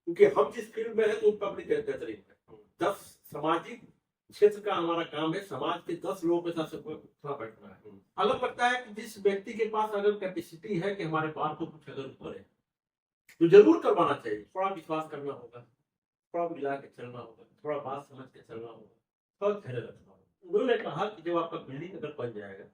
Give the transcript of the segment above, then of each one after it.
क्योंकि हम जिस फील्ड में है तो पब्लिक बेहतरीन है। 10 सामाजिक क्षेत्र का हमारा काम है, समाज के 10 लोगों के साथ उठना बैठना है। अगर लगता है कि जिस व्यक्ति के पास अगर कैपेसिटी है कि हमारे बात को कुछ अगर करे तो जरूर करवाना चाहिए। थोड़ा विश्वास करना होगा, थोड़ा मिला के चलना होगा, थोड़ा बात समझ के चलना होगा, थोड़ा धैर्य रखना होगा। उन्होंने कहा कि जब आपका बिल्डिंग अगर बन जाएगा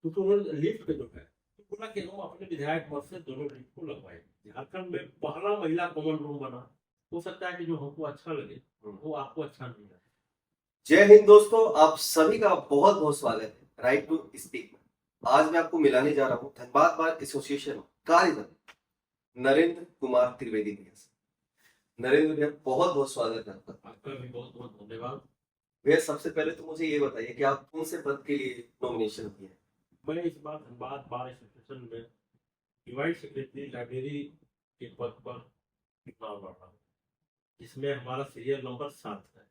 तो उन्होंने लिफ्ट पे जो है तो बोला कि हम अपने विधायक पद से दोनों लिफ्ट को लगवाए। झारखंड में पहला महिला कॉमन रूम बना। हो सकता है कि जो हमको अच्छा लगे वो आपको अच्छा नहीं लगे। जय हिंद दोस्तों, आप सभी का बहुत बहुत स्वागत है राइट टू स्पीक में। आज मैं आपको मिलाने जा रहा हूँ धनबाद बार एसोसिएशन कार्यरत नरेंद्र कुमार त्रिवेदी भैया से। नरेंद्र भैया बहुत बहुत स्वागत है आपका। आपका भी बहुत बहुत धन्यवाद। भैया सबसे पहले तो मुझे ये बताइए कि आप कौन से पद के लिए नॉमिनेशन किए हैं? मैं इस बार धनबाद बार एसोसिएशन में डिवाइड सेक्रेटरी लाइब्रेरी के पद पर चुनाव लड़ रहा हूँ, जिसमें हमारा सीरियल नंबर 7 है।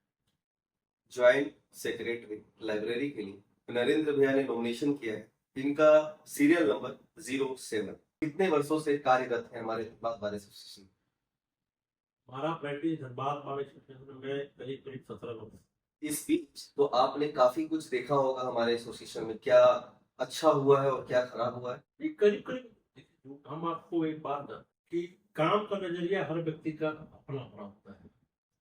ज्वाइंट सेक्रेटरी लाइब्रेरी के लिए नरेंद्र भैया ने नॉमिनेशन किया है। इनका सीरियल नंबर 07। कितने वर्षों से कार्यरत है हमारे धनबाद बार एसोसिएशन? हमारा प्रैक्टिस धनबाद बार एसोसिएशन में करीब करीब 17 वर्ष। इस बीच तो आपने काफी कुछ देखा होगा हमारे एसोसिएशन में, क्या अच्छा हुआ है और क्या खराब हुआ है? ये करीब करीब हम आपको एक बात है कि काम का नजरिया हर व्यक्ति का अपना अपना होता है।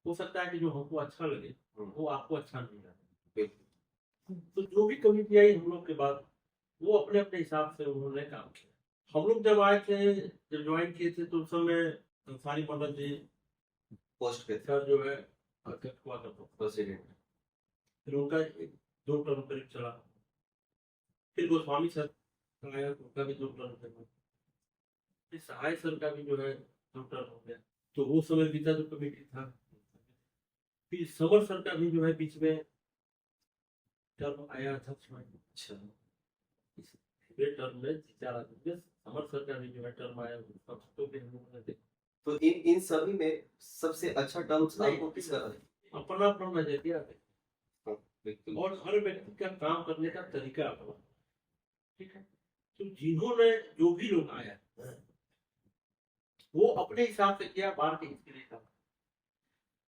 हो सकता है कि जो हमको अच्छा लगे वो आपको अच्छा नहीं लगे। तो जो भी कमिटी आई हम लोग के बाद वो अपने अपने हिसाब से उन्होंने काम किया। हम लोग जब आए थे, जब ज्वाइन किए थे तो उस समय अंसारी मदन जी पोस्ट पे सर जो है अध्यक्ष हुआ करता था। प्रेसिडेंट। फिर उनका 2 टर्म करीब चला। फिर गोस्वामी सर आया तो उनका भी 2 टर्म चला। फिर सहाय सर का भी जो है 2 टर्म हो गया। तो वो समय बीता जो कमेटी था। फिर समर सर का भी जो है बीच में टर्म आया अध्यक्ष में। अच्छा, इस टर्म में 4 आदमी में समर सर का भी जो है टर्म आया, उसका फोटो भी हम लोगों ने देखा। तो इन सभी में सबसे अच्छा टर्म्स आपको किसका लगा? अपना अपना नजरिया है हाँ, बिल्कुल। और हर व्यक्ति का काम करने का तरीका अपना। ठीक है, तो जिन्होंने जो भी लोग आया वो अपने हिसाब से किया, बार के हित के लिए काम।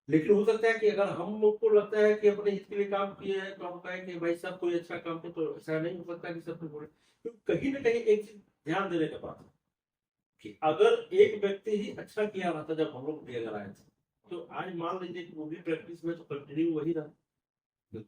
लेकिन हो सकता है कि अगर हम लोग को लगता है कि अपने हित के लिए काम किए हैं तो हम कहें कि भाई सब कोई अच्छा काम किया, तो ऐसा नहीं हो सकता कि सब बोले। तो कहीं ना कहीं एक चीज ध्यान देने का बात है कि अगर एक व्यक्ति ही अच्छा किया रहता जब हम लोग भी अगर आए थे तो आज मान लीजिए कि वो भी प्रैक्टिस में तो कंटिन्यू वही रहा।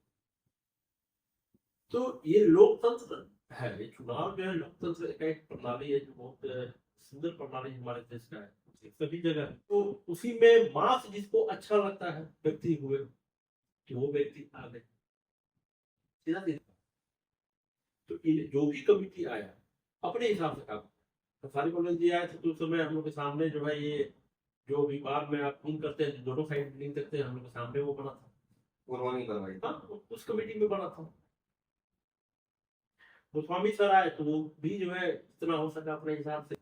तो ये लोकतंत्र है, ये चुनाव जो है लोकतंत्र का एक प्रणाली है जो बहुत सुंदर प्रणाली हमारे देश का है सभी जगह। तो उसी में मास जिसको अच्छा लगता है व्यक्ति हुए कि वो व्यक्ति आ गए सीधा सीधा। तो जो भी कमिटी आया अपने हिसाब से काम। तो सारी कॉलेज जी आए थे तो उस समय हम लोग के सामने जो है ये जो भी बार में आप फोन करते हैं दोनों साइड लिंक करते हैं, हम लोग के सामने वो बना था। उन्होंने ही बनवाई। हाँ, उस कमेटी में बना था। गोस्वामी सर आए तो वो भी जो है जितना हो सका अपने हिसाब से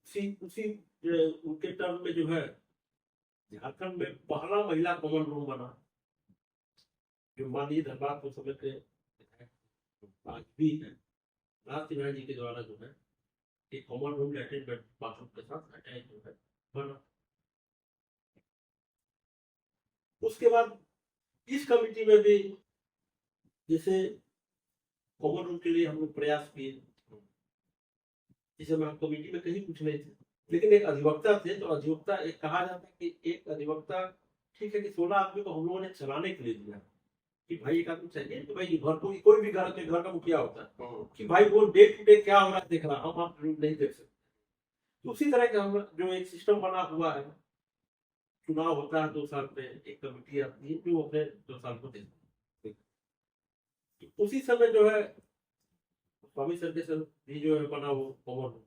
उसी उसी उनके टर्म में जो है झारखंड में पहला महिला कॉमन रूम बना, जो माननीय धनबाद को समय के आज भी है राज सिन्हा जी के द्वारा जो है एक कॉमन रूम लैट्रिन बाथरूम के साथ अटैच जो है बना। उसके बाद इस कमिटी में भी जैसे कॉमन रूम के लिए हम लोग प्रयास किए, जिसे हम कमिटी में कहीं कुछ नहीं थे, लेकिन एक अधिवक्ता थे। तो अधिवक्ता एक कहा जाता है कि एक अधिवक्ता ठीक है कि 16 आदमी को हम लोगों ने चलाने के लिए दिया कि भाई एक आदमी चाहिए कि भाई घर कोई भी घर के घर का मुखिया होता है कि भाई वो डे टू डे क्या हो रहा है देख रहा, हम आप नहीं देख सकते। तो उसी तरह का हम जो एक सिस्टम बना हुआ है, चुनाव होता है 2 साल पे एक कमेटी आती है जो अपने 2 साल को देखती है। तो उसी समय जो है स्वामी सर के सर भी जो है बना वो कॉमन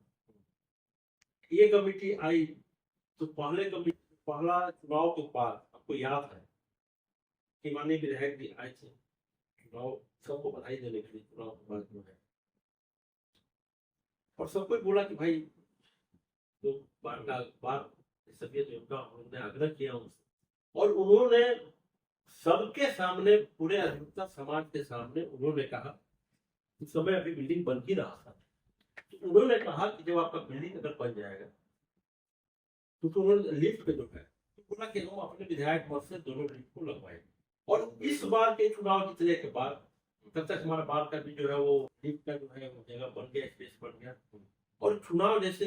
ये कमेटी आई। तो पहला चुनाव के बाद आपको याद है कि माननीय विधायक भी आए थे चुनाव सबको बधाई देने के लिए चुनाव के बाद जो है, और सबको बोला कि भाई तो बार सभ्य उनका उन्होंने आग्रह किया उनसे, और उन्होंने सबके सामने पूरे अधिवक्ता समाज के सामने उन्होंने कहा उस समय अभी बिल्डिंग बन ही रहा था। तो उन्होंने कहा कि जब आपका बिल्डिंग अगर बन जाएगा तो उन्होंने लिफ्ट पे जो है तो विधायक पद से दोनों लीड को लगवाए। और इस बार के चुनाव जीतने के बाद तब तक हमारा बार का भी जो है वो लीड का जो है वो जगह बन गया, स्पेस बन गया। और चुनाव जैसे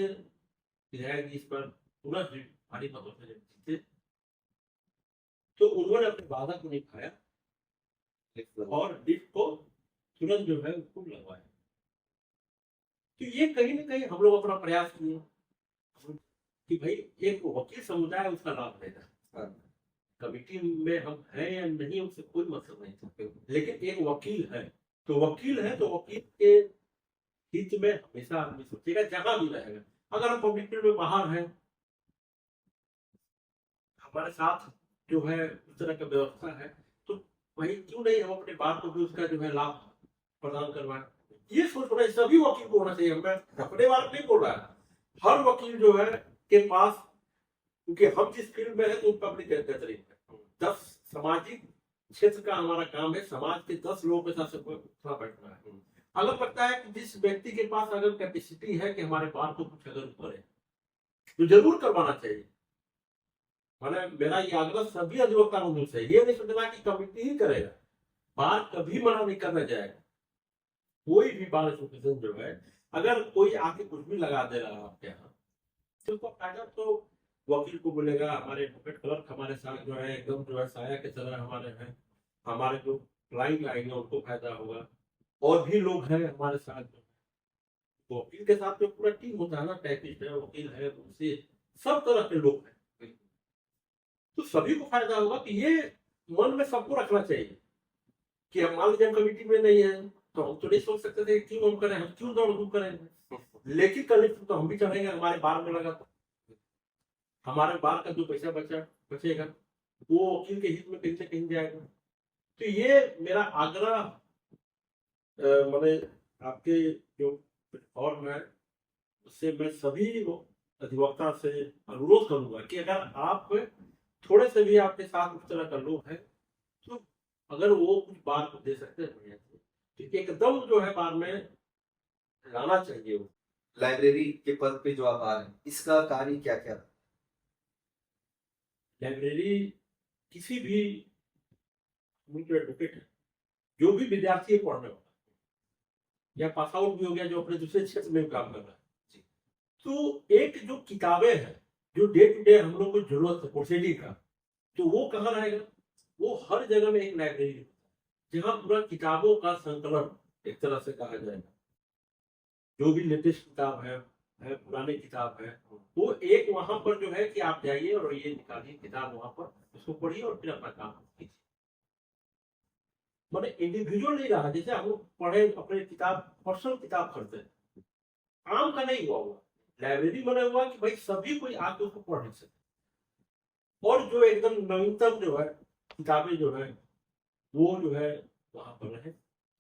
विधायक जी इस पर पुनः भारी मतों से जब जीते तो उन्होंने अपने वादा को निभाया और लीड को तुरंत जो है उसको लगवाया। तो ये कहीं ना कहीं हम लोग अपना प्रयास किए कि भाई एक वकील समुदाय उसका लाभ लेगा। कमेटी में हम हैं या नहीं उससे कोई मतलब नहीं था, लेकिन एक वकील है तो वकील के हित में हमेशा आदमी सोचेगा जहां भी रहेगा। अगर हम पब्लिक में बाहर हैं, हमारे साथ जो है उस तरह का व्यवस्था है, तो वही क्यों नहीं हम अपने बात को भी उसका जो है लाभ प्रदान करवाएं। ये सोच रहा है सभी वकील को होना चाहिए। मैं अपने बारे में नहीं बोल रहा, हर वकील जो है के पास, क्योंकि हम जिस फील्ड में है तो पब्लिक बेहतरीन है। 10 सामाजिक क्षेत्र का हमारा काम है, समाज के 10 लोगों के साथ उठना बैठना है। अगर लगता है कि जिस व्यक्ति के पास अगर कैपेसिटी है कि हमारे बार को कुछ अगर करे तो जरूर करवाना चाहिए। मैंने मेरा ये आग्रह सभी अधिवक्ताओं से, ये नहीं सोचना कि कमिटी ही करेगा, बार कभी मना नहीं करना जाएगा। कोई भी बार एसोसिएशन जो है अगर कोई आके कुछ भी लगा दे रहा है आपके यहाँ तो उसका फायदा तो वकील को बोलेगा। हमारे एडवोकेट क्लर्क हमारे साथ जो है एकदम जो है साया के तरह हमारे हैं, हमारे जो क्लाइंट आएंगे उनको फायदा होगा। और भी लोग हैं हमारे साथ, तो वकील के साथ जो पूरा टीम होता है ना, टैपिस्ट है, वकील है, उनसे सब तरह के लोग हैं, तो सभी को फायदा होगा। कि ये मन में सबको रखना चाहिए कि हम मान लीजिए कमेटी में नहीं है तो हम तो नहीं सोच सकते थे क्यों हम करें, हम क्यों दौड़ धूप करेंगे, लेकिन कलेक्टर तो हम भी चढ़ेंगे, हमारे बार में लगा तो हमारे बार का जो पैसा बचेगा वो वकील के हित में कहीं से कहीं जाएगा। तो ये मेरा आग्रह मैंने आपके जो फॉर्म है उससे मैं सभी अधिवक्ता से अनुरोध करूंगा कि अगर आप थोड़े से भी आपके साथ उस तरह का लोग हैं तो अगर वो कुछ बार को दे सकते हैं बढ़िया से, तो एकदम जो है बार में लाना चाहिए। वो लाइब्रेरी के पद पे जो आप आ रहे हैं, इसका कार्य क्या क्या? लाइब्रेरी किसी भी एडवोकेट है, जो भी विद्यार्थी पढ़ने वाला या पास आउट भी हो गया जो अपने दूसरे क्षेत्र में काम कर रहा है, तो एक जो किताबें हैं जो डे टू डे हम लोग को जरूरत है प्रोसीडिंग का, तो वो कहाँ रहेगा? वो हर जगह में एक लाइब्रेरी जहाँ पूरा किताबों का संकलन एक तरह से कहा जाएगा। जो भी लेटेस्ट किताब है पुराने किताब है, वो एक वहां पर जो है कि आप जाइए और ये निकालिए किताब वहां पर, उसको पढ़िए और फिर अपना काम कीजिए। मैंने इंडिविजुअल नहीं रहा, जैसे हम लोग पढ़े अपने किताब पर्सनल किताब खरीदते हैं, आम का नहीं हुआ लाइब्रेरी मैंने हुआ कि भाई सभी कोई आके उसको पढ़ सकते। और जो एकदम नवीनतम जो है किताबें जो है वो जो है वहां पर रहे।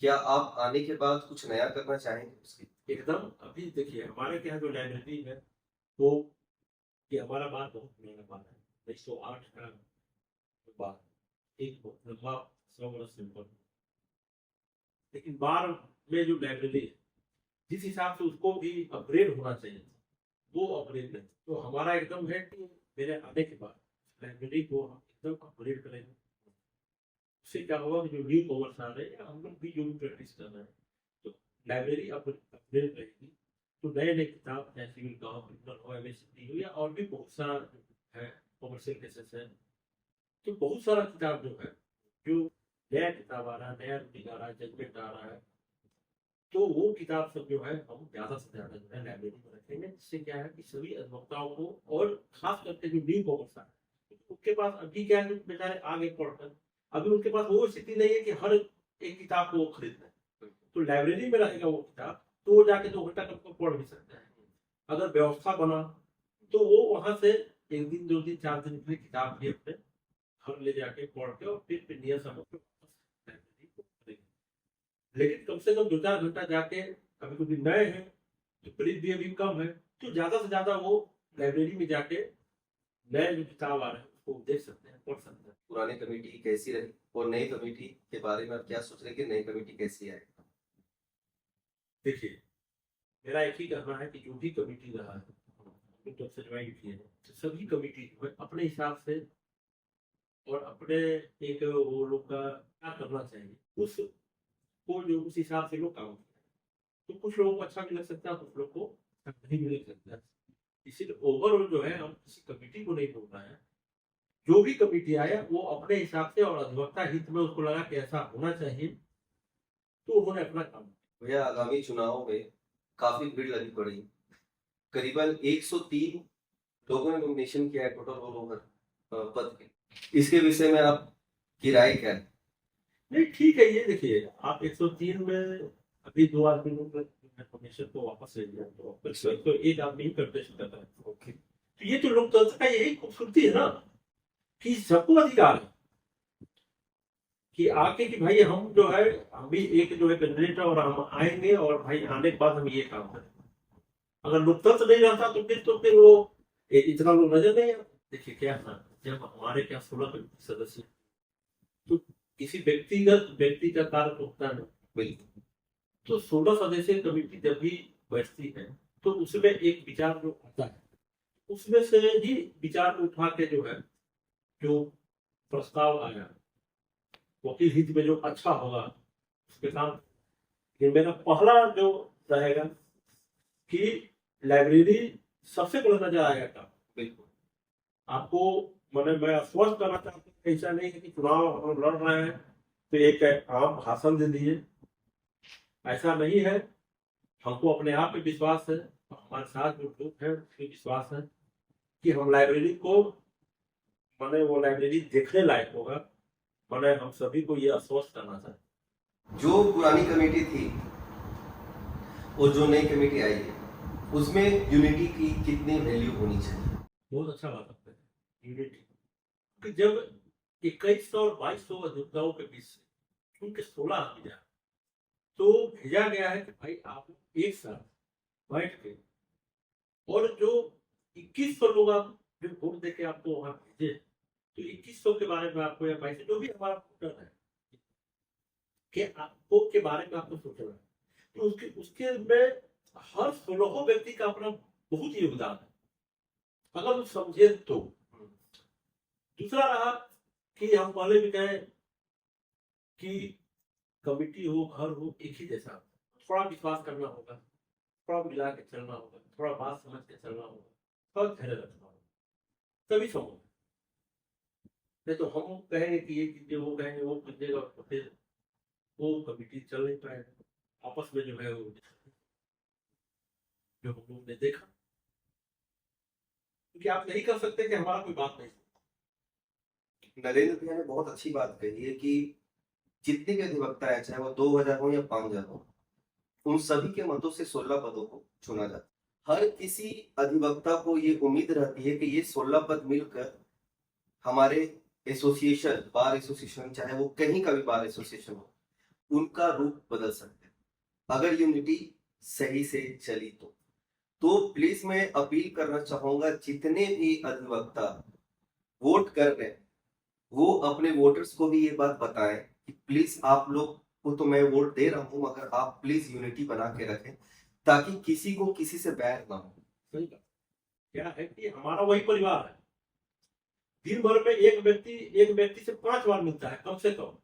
क्या आप आने के बाद कुछ नया करना चाहेंगे उसकी? एकदम। अभी देखिए हमारे यहाँ जो लाइब्रेरी है वो कि हमारा बार बहुत पुराना बार है, 1908 का बार, एक बहुत लंबा 100 वर्ष से ऊपर। लेकिन बार में जो लाइब्रेरी है जिस हिसाब से उसको भी अपग्रेड होना चाहिए वो अपग्रेड नहीं। तो हमारा एकदम है कि मेरे आने के बाद लाइब्रेरी को हम एकदम अपग्रेड करेंगे। उससे क्या होगा कि जो न्यू कॉमर्स आ रहे हैं या हम लोग भी जो भी प्रैक्टिस कर रहे हैं तो लाइब्रेरी अपग्रेड रहेगी। तो नए नए किताब चाहे सिविल का हो, क्रिमिनल हो, एमएससी हो या और भी बहुत सारा है कॉमर्शियल केसेस है, तो बहुत सारा किताब जो है जो नया किताब आ रहा है, नया रूटीन आ रहा है, जजमेंट आ रहा है, तो वो किताब सब जो है हम ज्यादा से ज्यादा जो है लाइब्रेरी में रखेंगे। जिससे क्या है कि सभी अधिवक्ताओं को और खास करके जो न्यू कॉमर्स आ रहा है उसके पास अभी क्या है बेचारे आगे पढ़कर अभी उनके पास वो स्थिति नहीं है कि हर एक किताब को वो खरीदना है। तो लाइब्रेरी में रहेगा वो किताब तो वो जाके 2 घंटा कब पढ़ भी सकते हैं। अगर व्यवस्था बना तो वो वहां से 1 दिन 2 दिन 4 दिन की किताब भी अपने घर ले जाके पढ़ के और फिर नियत समझ के लाइब्रेरी को खरीदेंगे। लेकिन कम से कम 2-4 घंटा जाके, कभी कभी नए हैं तो प्रिंट भी अभी कम है, तो ज्यादा से ज्यादा वो लाइब्रेरी में जाके नए जो किताब आ रहे हैं उसको देख सकते हैं, पढ़ सकते हैं। पुरानी कमेटी कैसी रही और नई कमेटी के बारे में आप क्या सोच रहे हैं कि नई कमेटी कैसी है? देखिए मेरा एक ही कहना है कि जो भी कमेटी रहा है तो ज्वाइन किए हैं तो सभी कमेटी जो है अपने हिसाब से और अपने एक वो लोग का क्या करना चाहिए उसको जो उस हिसाब से लोग काम करते हैं। तो कुछ लोगों को अच्छा भी लग सकता है, कुछ लोग को अच्छा नहीं भी लग सकता है। इसीलिए ओवरऑल जो है हम किसी कमेटी को नहीं बोल रहे हैं। जो भी कमेटी आया वो अपने हिसाब से और अधिवक्ता हित में उसको लगा कि ऐसा होना चाहिए, तो उन्होंने अपना काम किया। भैया आगामी चुनाव में काफी भीड़ लगी पड़ी, करीबन 103 लोगों ने नॉमिनेशन किया है टोटल रोल ओवर पद के। इसके विषय में आपकी राय क्या है? नहीं ठीक है, ये देखिए आप 103 में अभी 2 आदमी लोग इन्फॉर्मेशन को वापस ले लिया, तो फिर तो एक आदमी ही कंटेस्ट कर रहा है। ओके। तो ये तो लोकतंत्र का यही खूबसूरती है ना, कि सबको अधिकार है कि आके कि भाई हम जो है, हम भी एक जो है कैंडिडेट है और हम आएंगे और भाई आने के बाद हम ये काम करें। अगर लोकतंत्र नहीं रहता तो फिर वो इतना लोग नजर नहीं आता। देखिए क्या है ना, जब हमारे क्या 16 सदस्य, तो किसी व्यक्ति का कार्य तो होता है। बिल्कुल। तो 16 सदस्यीय कमेटी जब भी बैठती है तो उसमें एक विचार जो आता है, उसमें से ही विचार उठा के जो है, जो प्रस्ताव आया वकील हित में जो अच्छा होगा उसके साथ। ये मेरा पहला जो रहेगा कि लाइब्रेरी सबसे पहले नजर आएगा काम। बिल्कुल। आपको मैंने मैं आश्वस्त करना चाहता हूँ कि ऐसा नहीं है कि चुनाव हम लड़ रहे हैं तो एक आम भाषण दे दिए, ऐसा नहीं है। हमको अपने आप पे विश्वास है, हमारे साथ जो लोग हैं उसपे विश्वास है कि हम लाइब्रेरी को, मैंने वो लाइब्रेरी देखने लायक होगा। मैंने हम सभी को ये आश्वस्त करना चाहता हूँ। जो पुरानी कमेटी थी और जो नई कमेटी आई है, उसमें यूनिटी की कितनी वैल्यू होनी चाहिए? बहुत अच्छा बात आपने कहा, यूनिटी। कि जब 2100 और 2200 अधिवक्ताओं के बीच से उनके 16 आदमी जाए, तो भेजा गया है कि भाई आप एक साथ बैठ के, और जो 2100 लोग आप जो वोट दे के आपको वहां भेजे, तो 2100 के बारे में आपको या 2200 जो भी हमारा वोटर है कि आपको के बारे में आपको सोचना है, तो उसके उसके में हर 16 व्यक्ति का अपना बहुत योगदान है, अगर वो समझे तो। दूसरा रहा कि हम पहले भी कहें कि कमिटी हो, घर हो, एक ही जैसा, थोड़ा विश्वास करना होगा, थोड़ा मिला के चलना होगा, थोड़ा बात समझ के चलना होगा, थोड़ा धैर्य रखना होगा, तभी संभव। नहीं तो हम कहेंगे कि ये कीजिए, वो कहेंगे वो कीजिएगा, तो फिर वो कमिटी चल नहीं पाएगा। आपस में जो है वो जो हम लोग ने देखा, क्योंकि आप नहीं कर सकते कि हमारा कोई बात नहीं। नरेंद्र भैया ने बहुत अच्छी बात कही है कि जितने भी अधिवक्ता है, चाहे वो 2000 हो या 5000 हो, उन सभी के मतों से 16 पदों को चुना जाता है। हर किसी अधिवक्ता को ये उम्मीद रहती है कि ये 16 पद मिलकर हमारे एसोसिएशन, बार एसोसिएशन, चाहे वो कहीं का भी बार एसोसिएशन हो, उनका रूप बदल सकते हैं अगर यूनिटी सही से चली तो प्लीज मैं अपील करना चाहूंगा, जितने भी अधिवक्ता वोट कर रहे हैं वो अपने वोटर्स को भी ये बात बताएं कि प्लीज आप लोग को तो मैं वोट दे रहा हूं, मगर आप प्लीज यूनिटी बना के रखें ताकि किसी को किसी से बैर ना हो। सही बात क्या है कि हमारा वही परिवार है। दिन भर में एक व्यक्ति से 5 बार मिलता है कम से कम,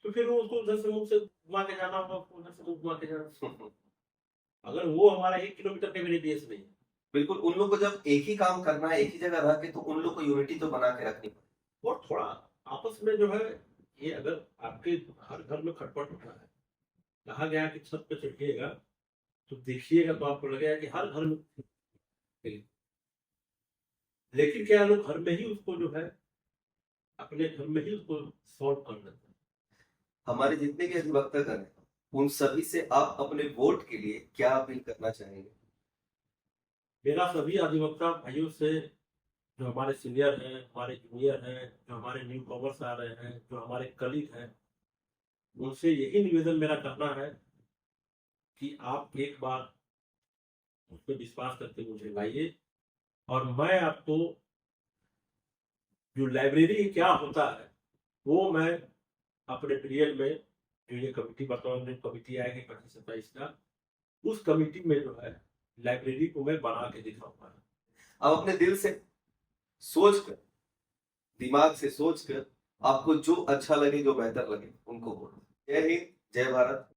तो फिर वो उसको उधर से मुंह से घुमा के जाना होगा, उसको उधर से मुंह घुमा के जाना। अगर वो हमारा 1 किलोमीटर के मेरे देश में है, बिल्कुल। उन लोग को जब एक ही काम करना है, एक ही जगह रह के, तो उन लोग को यूनिटी तो बना के रखनी पड़ेगी। और थोड़ा आपस में जो है, ये अगर आपके हर घर में खटपट उठा है, कहा गया कि छत पे चढ़िएगा तो देखिएगा, तो आपको लगेगा कि हर घर में, लेकिन क्या लोग घर में ही उसको जो है, अपने घर में ही उसको सॉल्व कर लेते हैं। हमारे जितने भी अधिवक्ता गण हैं, उन सभी से आप अपने वोट के लिए क्या अपील करना चाहेंगे? मेरा सभी अधिवक्ता भाइयों से, जो हमारे सीनियर हैं, हमारे जूनियर हैं, जो हमारे न्यू कॉमर्स आ रहे हैं, जो हमारे कलीग हैं, उनसे यही निवेदन मेरा करना है कि आप एक बार उस पर विश्वास करके मुझे लाइए, और मैं आपको जो लाइब्रेरी क्या होता है वो मैं अपने पीरियड में, जो ये कमिटी वर्तमान में कमिटी आएगी 25-27 का, उस कमिटी में जो है लाइब्रेरी को मैं बना के दिखाऊंगा। आप अपने दिल से सोच कर दिमाग से सोचकर आपको जो अच्छा लगे, जो बेहतर लगे, उनको वोट दें। जय हिंद, जय भारत।